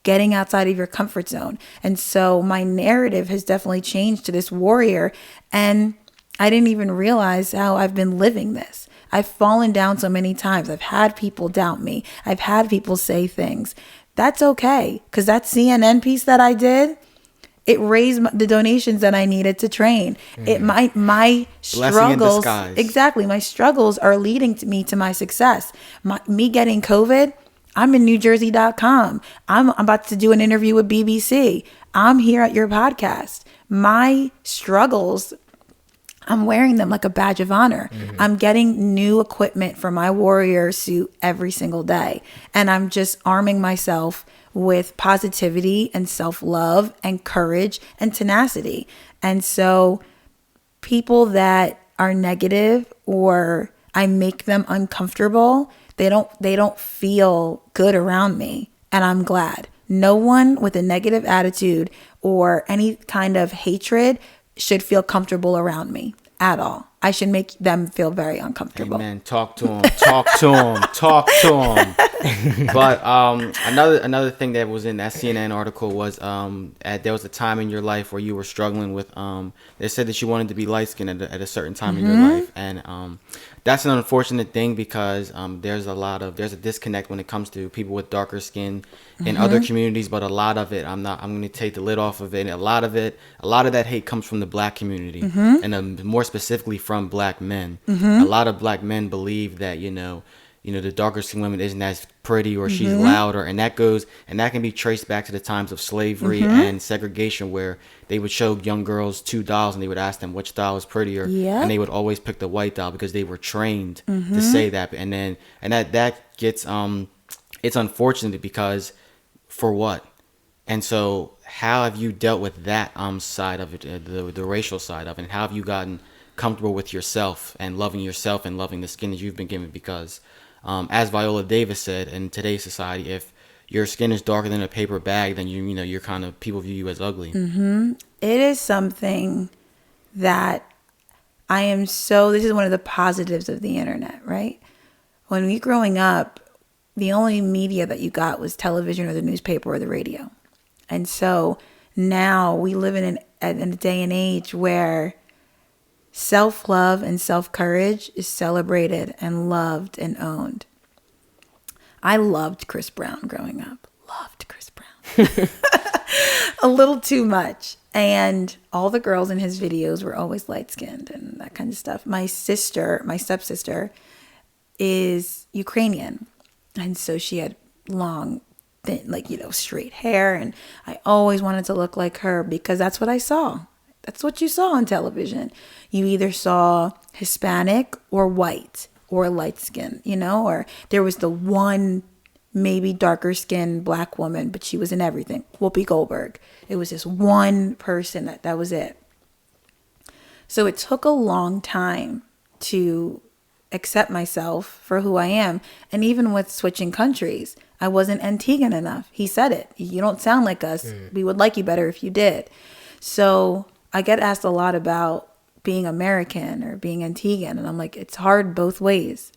getting outside of your comfort zone. And so my narrative has definitely changed to this warrior. And I didn't even realize how I've been living this. I've fallen down so many times. I've had people doubt me. I've had people say things. That's okay. Because that CNN piece that I did, it raised the donations that I needed to train. It my Blessing in struggles, disguise. exactly. My struggles are leading to my success. Me getting COVID, I'm in NewJersey.com. I'm about to do an interview with BBC. I'm here at your podcast. My struggles, I'm wearing them like a badge of honor. I'm getting new equipment for my warrior suit every single day. And I'm just arming myself with positivity and self-love and courage and tenacity. And so people that are negative or I make them uncomfortable, they don't feel good around me. And I'm glad. No one with a negative attitude or any kind of hatred should feel comfortable around me at all. I should make them feel very uncomfortable. Amen. Talk to him. Talk to him. Talk to him. But another thing that was in that CNN article was there was a time in your life where you were struggling with they said that you wanted to be light skinned at a certain time in your life, and that's an unfortunate thing because there's a disconnect when it comes to people with darker skin in other communities, but a lot of it I'm going to take the lid off of it. A lot of that hate comes from the black community, and more specifically from black men. A lot of black men believe that the darker skinned woman isn't as pretty or she's louder, and that can be traced back to the times of slavery and segregation, where they would show young girls 2 dolls and they would ask them which doll is prettier, and they would always pick the white doll because they were trained to say that. And that gets it's unfortunate because for what? And so, how have you dealt with that side of it, the racial side of it? And how have you gotten comfortable with yourself and loving the skin that you've been given? Because, as Viola Davis said, in today's society, if your skin is darker than a paper bag, then you're kind of, people view you as ugly. It is something that this is one of the positives of the internet, right? When we growing up, the only media that you got was television or the newspaper or the radio. And so now we live in a day and age where self-love and self-courage is celebrated and loved and owned. I loved Chris Brown growing up. Loved Chris Brown. A little too much. And all the girls in his videos were always light-skinned and that kind of stuff. My stepsister, is Ukrainian. And so she had long, thin, straight hair. And I always wanted to look like her because that's what I saw. That's what you saw on television. You either saw Hispanic or white or light skin, or there was the one maybe darker skinned black woman, but she was in everything. Whoopi Goldberg. It was just one person that was it. So it took a long time to accept myself for who I am. And even with switching countries, I wasn't Antiguan enough. He said it. You don't sound like us. We would like you better if you did. So I get asked a lot about being American or being Antiguan. And I'm like, it's hard both ways.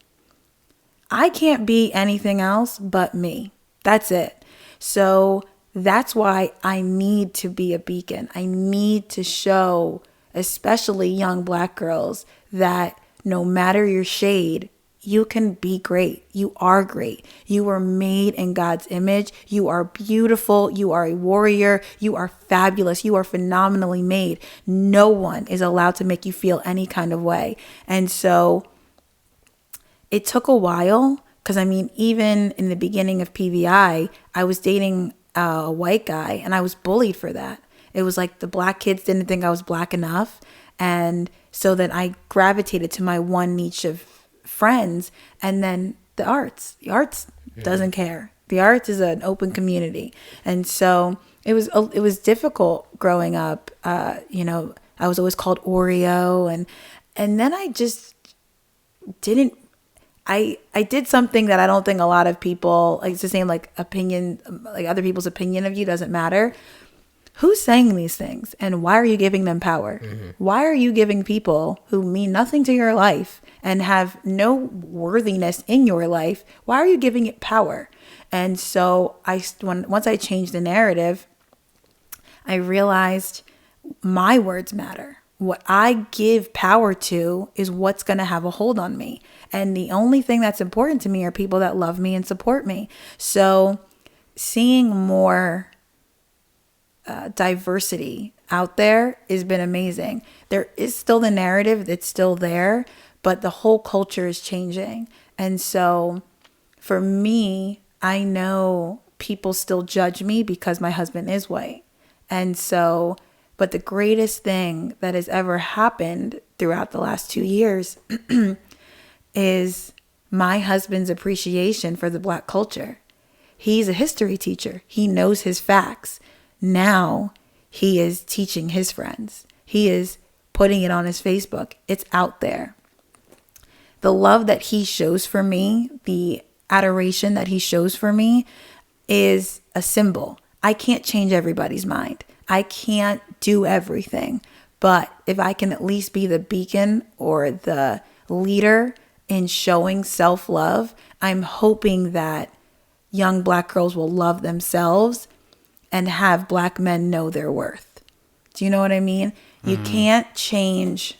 I can't be anything else but me. That's it. So that's why I need to be a beacon. I need to show, especially young black girls, that no matter your shade, you can be great. You are great. You were made in God's image. You are beautiful. You are a warrior. You are fabulous. You are phenomenally made. No one is allowed to make you feel any kind of way. And so it took a while because, even in the beginning of PVI, I was dating a white guy and I was bullied for that. It was like the black kids didn't think I was black enough. And so then I gravitated to my one niche of friends, and then the arts doesn't care. The arts is an open community. And so it was difficult growing up. I was always called Oreo, and then I just didn't. I did something that I don't think a lot of people, like, it's the same, like, opinion, like other people's opinion of you doesn't matter. Who's saying these things, and why are you giving them power? Why are you giving people who mean nothing to your life and have no worthiness in your life, why are you giving it power? And so once I changed the narrative, I realized my words matter. What I give power to is what's going to have a hold on me. And the only thing that's important to me are people that love me and support me. So seeing more diversity out there has been amazing. There is still the narrative that's still there, but the whole culture is changing. And so for me, I know people still judge me because my husband is white. And so, but the greatest thing that has ever happened throughout the last 2 years is my husband's appreciation for the black culture. He's a history teacher. He knows his facts. Now he is teaching his friends. He is putting it on his Facebook. It's out there. The love that he shows for me, the adoration that he shows for me is a symbol. I can't change everybody's mind. I can't do everything. But if I can at least be the beacon or the leader in showing self-love, I'm hoping that young black girls will love themselves and have black men know their worth. Do you know what I mean? You can't change.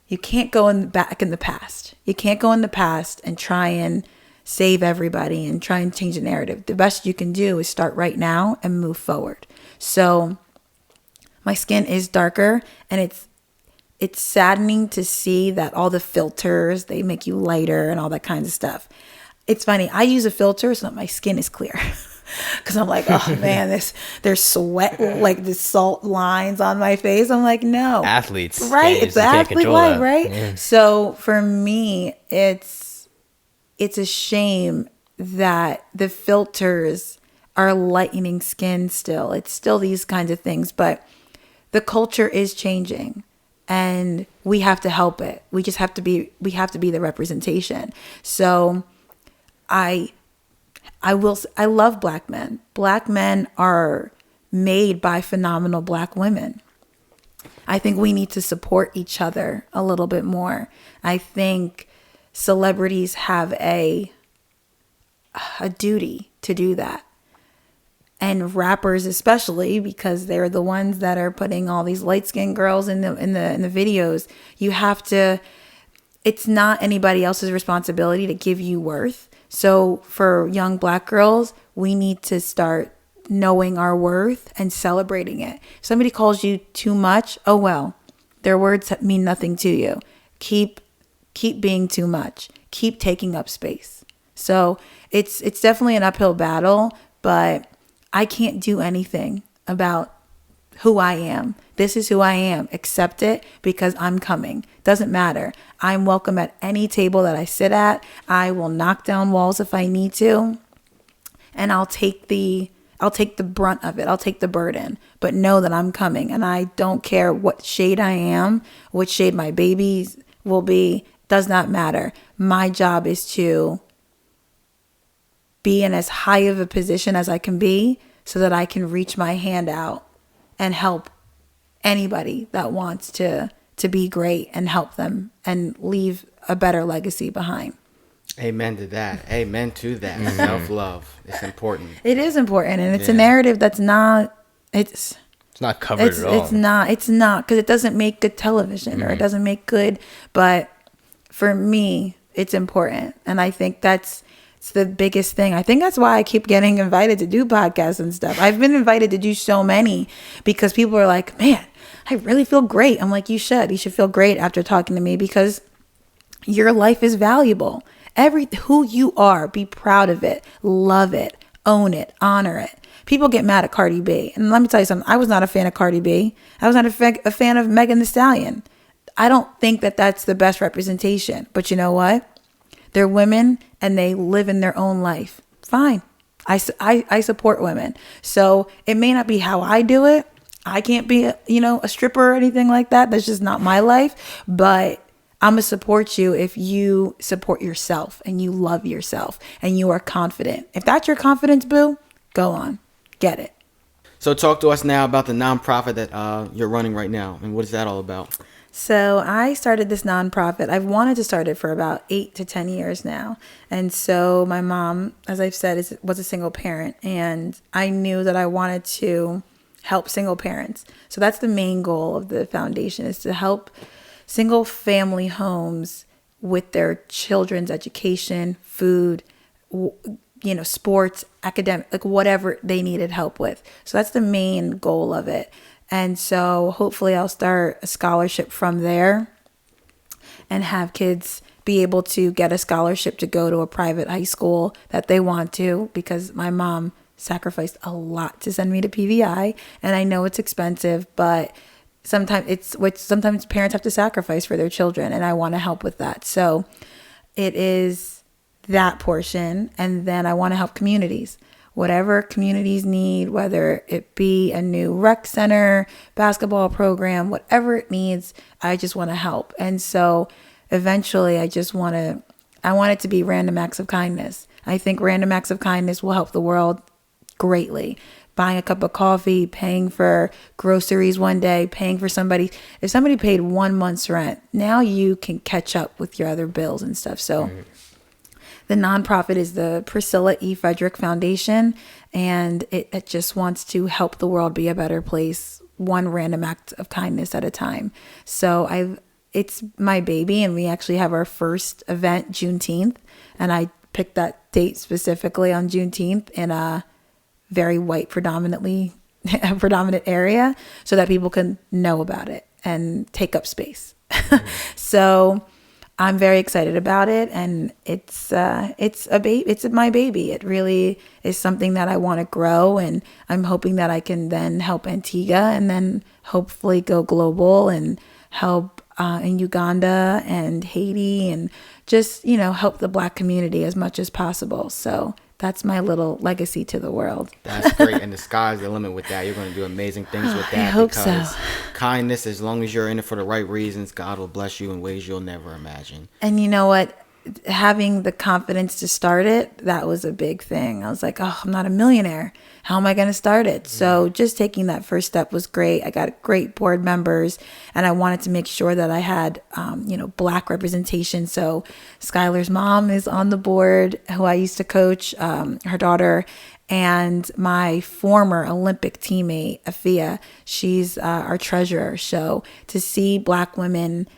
You can't go back in the past. You can't go in the past and try and save everybody and try and change the narrative. The best you can do is start right now and move forward. So my skin is darker, and it's saddening to see that all the filters, they make you lighter and all that kind of stuff. It's funny. I use a filter so that my skin is clear. Because I'm like, oh man, there's sweat, like the salt lines on my face. I'm like, no. Athletes. Right? It's the athlete life, right? Yeah. So for me, it's a shame that the filters our lightening skin still. It's still these kinds of things, but the culture is changing and we have to help it. We have to be the representation. So I love black men. Black men are made by phenomenal black women. I think we need to support each other a little bit more. I think celebrities have a duty to do that. And rappers especially, because they're the ones that are putting all these light-skinned girls in the videos. You have to, it's not anybody else's responsibility to give you worth. So for young black girls, we need to start knowing our worth and celebrating it. If somebody calls you too much, oh well, their words mean nothing to you. Keep being too much. Keep taking up space. So it's definitely an uphill battle, but I can't do anything about who I am. This is who I am. Accept it because I'm coming. Doesn't matter. I'm welcome at any table that I sit at. I will knock down walls if I need to. And I'll take the brunt of it. I'll take the burden. But know that I'm coming. And I don't care what shade I am, what shade my babies will be. Does not matter. My job is to be in as high of a position as I can be so that I can reach my hand out and help anybody that wants to be great and help them and leave a better legacy behind. Amen to that. Amen to that. Self-love. It's important. It is important. And it's a narrative that's not, it's not covered at all. It's not because it doesn't make good television or it doesn't make good. But for me, it's important. And I think it's the biggest thing. I think that's why I keep getting invited to do podcasts and stuff. I've been invited to do so many because people are like, man, I really feel great. I'm like, you should feel great after talking to me because your life is valuable. Who you are, be proud of it, love it, own it, honor it. People get mad at Cardi B. And let me tell you something. I was not a fan of Cardi B. I was not a fan of Megan Thee Stallion. I don't think that that's the best representation. But you know what? They're women and they live in their own life. Fine. I support women. So it may not be how I do it. I can't be, a stripper or anything like that. That's just not my life. But I'm going to support you if you support yourself and you love yourself and you are confident. If that's your confidence, boo, go on. Get it. So talk to us now about the nonprofit that you're running right now. And what is that all about? So I started this nonprofit. I've wanted to start it for about 8 to 10 years now. And so my mom, as I've said, was a single parent. And I knew that I wanted to help single parents. So that's the main goal of the foundation, is to help single family homes with their children's education, food, sports, academic, like whatever they needed help with. So that's the main goal of it. And so hopefully I'll start a scholarship from there and have kids be able to get a scholarship to go to a private high school that they want to, because my mom sacrificed a lot to send me to PVI. And I know it's expensive, but sometimes parents have to sacrifice for their children, and I want to help with that. So it is that portion. And then I want to help communities. Whatever communities need, whether it be a new rec center, basketball program, whatever it needs, I just want to help. And so eventually I want it to be random acts of kindness. I think random acts of kindness will help the world greatly. Buying a cup of coffee, paying for groceries one day, paying for somebody. If somebody paid 1 month's rent, now you can catch up with your other bills and stuff. So the nonprofit is the Priscilla E. Frederick Foundation, and it just wants to help the world be a better place, one random act of kindness at a time. So it's my baby, and we actually have our first event Juneteenth, and I picked that date specifically on Juneteenth in a very white predominant area so that people can know about it and take up space. So I'm very excited about it, and it's my baby. It really is something that I want to grow, and I'm hoping that I can then help Antigua and then hopefully go global and help in Uganda and Haiti and just, help the Black community as much as possible. So that's my little legacy to the world. That's great. And the sky's the limit with that. You're going to do amazing things with that. I hope because so. kindness, as long as you're in it for the right reasons, God will bless you in ways you'll never imagine. And you know what? Having the confidence to start it, that was a big thing. I was like, oh, I'm not a millionaire. How am I going to start it? So just taking that first step was great. I got great board members, and I wanted to make sure that I had, Black representation. So Skylar's mom is on the board, who I used to coach, her daughter, and my former Olympic teammate, Afia, she's our treasurer. So to see Black women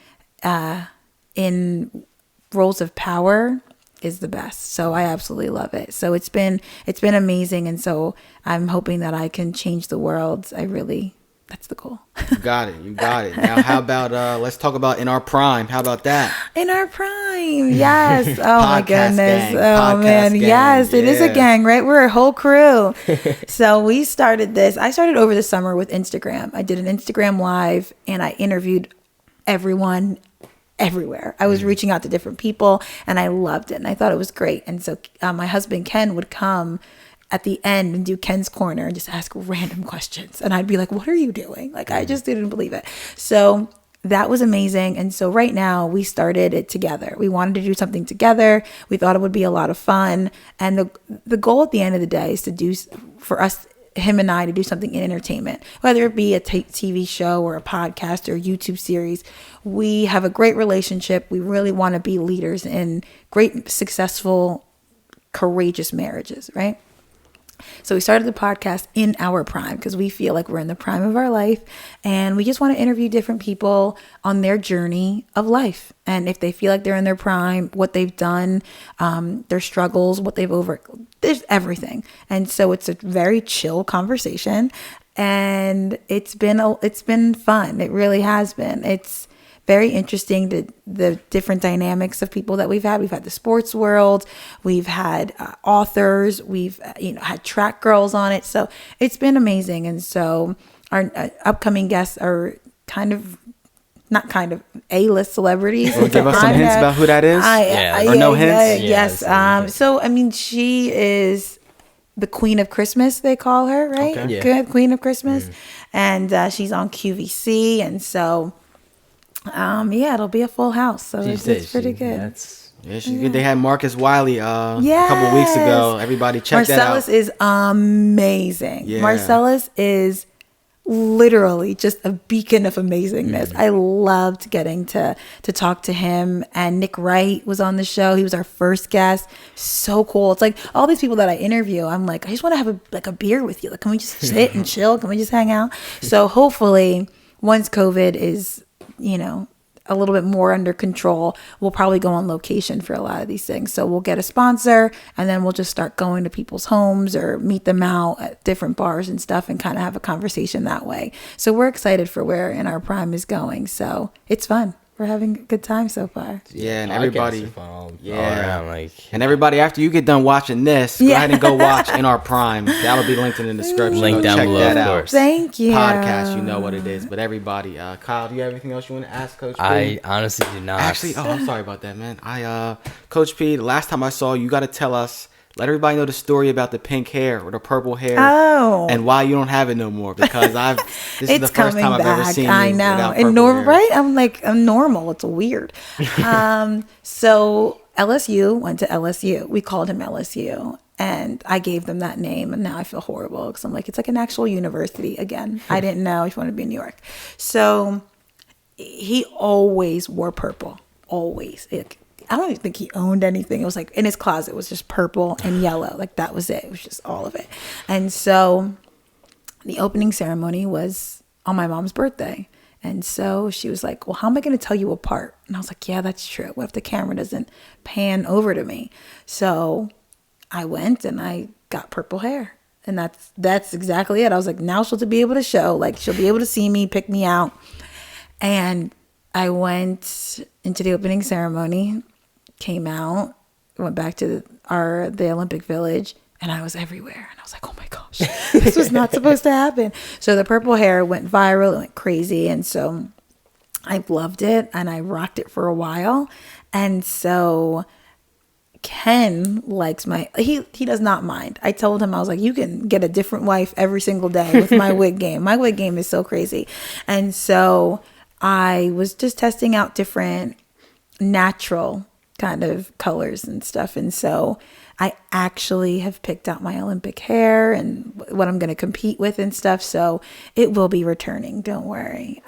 in roles of power is the best. So I absolutely love it. So it's been amazing. And so I'm hoping that I can change the world. That's the goal. You got it. Now, how about, let's talk about In Our Prime. How about that? In Our Prime. Yes. Oh my goodness. Gang. Oh Podcast man. gang. Yes, it is a Yeah. gang, right? We're a whole crew. So we started this. I started over the summer with Instagram. I did an Instagram live and I interviewed everyone everywhere. I was reaching out to different people and I loved it and I thought it was great. And so my husband Ken would come at the end and do Ken's Corner and just ask random questions. And I'd be like, what are you doing? Like, I just didn't believe it. So that was amazing. And so right now we started it together. We wanted to do something together. We thought it would be a lot of fun. And the goal at the end of the day is to do for us, him and I, to do something in entertainment, whether it be a TV show or a podcast or a YouTube series. We have a great relationship. We really want to be leaders in great, successful, courageous marriages, right? So we started the podcast In Our Prime because we feel like we're in the prime of our life and we just want to interview different people on their journey of life. And if they feel like they're in their prime, what they've done, their struggles, what they've there's everything. And so it's a very chill conversation and it's been fun. It really has been. It's very interesting, the different dynamics of people that we've had. We've had the sports world, we've had authors, we've had track girls on it. So it's been amazing. And so our upcoming guests are not A-list celebrities. Will you give us some hints about who that is? Or no hints? Yes. So I mean, she is the Queen of Christmas, they call her, right? Okay. Yeah. Good Queen of Christmas. And she's on QVC. And so it'll be a full house. So it's pretty good. Yeah, she's good. They had Marcus Wiley a couple weeks ago. Everybody check that out. Marcellus is amazing. Yeah. Marcellus is literally just a beacon of amazingness. I loved getting to talk to him. And Nick Wright was on the show. He was our first guest. So cool. It's like all these people that I interview, I'm like, I just want to have a beer with you. Like, can we just sit and chill? Can we just hang out? So hopefully once COVID is a little bit more under control, we'll probably go on location for a lot of these things. So we'll get a sponsor and then we'll just start going to people's homes or meet them out at different bars and stuff and kind of have a conversation that way. So we're excited for where In Our Prime is going. So it's fun. We're having a good time so far. Yeah, and Podcasts everybody, are fun all yeah, around, and everybody, after you get done watching this, go ahead and go watch In Our Prime. That'll be linked in the description. Link Go down check below, that of out. course. Thank you. Podcast, you know what it is. But everybody, Kyle, do you have anything else you want to ask Coach P? I honestly do not. Actually, I'm sorry about that, man. Coach P, the last time I saw you, got to tell us. Let everybody know the story about the pink hair or the purple hair, and why you don't have it no more. Because this is the first time I've ever seen you. I know, without and purple hair. right? I'm normal. It's weird. So LSU went to LSU. We called him LSU, and I gave them that name. And now I feel horrible because I'm like, it's like an actual university again. I didn't know if you wanted to be in New York. So he always wore purple, always. I don't even think he owned anything. It was like in his closet, it was just purple and yellow. Like that was it. It was just all of it. And so the opening ceremony was on my mom's birthday. And so she was like, well, how am I going to tell you apart? And I was like, yeah, that's true. What if the camera doesn't pan over to me? So I went and I got purple hair. And that's exactly it. I was like, now she'll be able to show. Like she'll be able to see me, pick me out. And I went into the opening ceremony, came out, went back to the Olympic Village, and I was everywhere. And I was like, oh my gosh, this was not supposed to happen. So the purple hair went viral, it went crazy. And so I loved it and I rocked it for a while. And so Ken likes he does not mind. I told him, I was like, you can get a different wife every single day with my wig game. My wig game is so crazy. And so I was just testing out different natural kind of colors and stuff. And so I actually have picked out my Olympic hair and what I'm going to compete with and stuff. So it will be returning. Don't worry.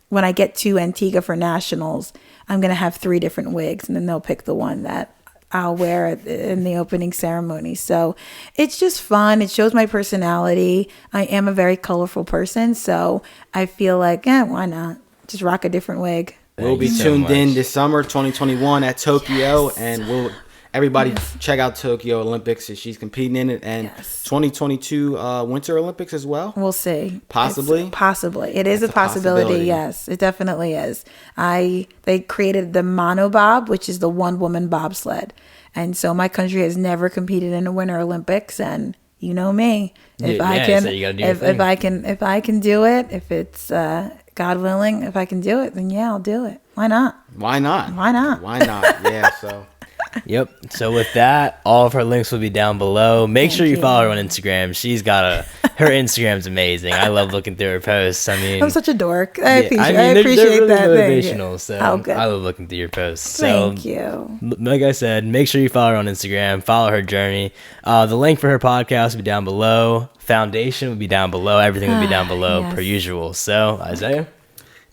When I get to Antigua for nationals, I'm going to have 3 different wigs, and then they'll pick the one that I'll wear in the opening ceremony. So it's just fun. It shows my personality. I am a very colorful person. So I feel like, why not? Just rock a different wig. We'll be tuned in this summer, 2021 at Tokyo, and everybody check out Tokyo Olympics. She's competing in it, and 2022 Winter Olympics as well. We'll see. Possibly. It is a possibility. Yes, it definitely is. They created the monobob, which is the one woman bobsled, and so my country has never competed in a Winter Olympics, and you know me. If I can do it, if it's God willing, if I can do it, then I'll do it. Why not? Why not? Why not? Why not? Yeah. So. Yep. So with that, all of her links will be down below. Make sure you follow her on Instagram. She's got her Instagram's amazing. I love looking through her posts. I mean, I'm such a dork. I appreciate they're really that. Motivational. So good. I love looking through your posts. Thank you. Like I said, make sure you follow her on Instagram. Follow her journey. The link for her podcast will be down below. Foundation will be down below. Everything will be down below per usual. So Isaiah.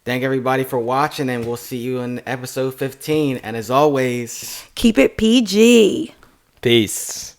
Thank everybody for watching, and we'll see you in episode 15. And as always, keep it PG. Peace.